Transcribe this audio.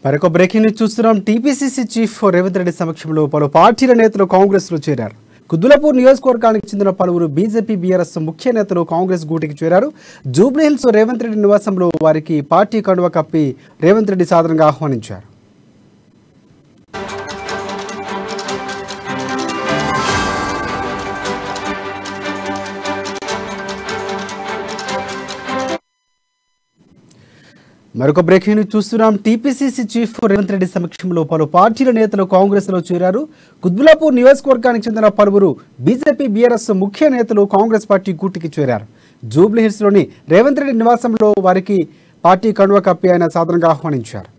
మరొక breaking news చూస్తున్నాం. TPCC chief Revanth Reddy సమక్షంలో పలు పార్టీల నేతలు కాంగ్రెస్లో చేరారు. కుద్బులాపూర్ నియోజకవర్గానికి చెందిన పలువురు బీజేపీ బీఆర్ఎస్ ముఖ్య నేతలు కాంగ్రెస్ గూటికి చేరారు. జూబ్లీహిల్స్ రేవంత్ రెడ్డి నివాసంలో వారికి పార్టీ కండువా కప్పి రేవంత్ రెడ్డి సాదరంగా ఆహ్వానించారు. మరొక బ్రేకింగ్ న్యూస్ చూస్తున్నాం. టీపీసీసీ చీఫ్ రేవంత్ రెడ్డి సమక్షంలో పలు పార్టీల నేతలు కాంగ్రెస్లో చేరారు. కుద్బులాపూర్ నియోజకవర్గానికి చెందిన పలువురు బీజేపీ బీఆర్ఎస్ ముఖ్య నేతలు కాంగ్రెస్ పార్టీ గూటికి చేరారు. జూబ్లీహిల్స్లోని రేవంత్ రెడ్డి నివాసంలో వారికి పార్టీ కండువా కప్పి ఆయన సాదరంగా ఆహ్వానించారు.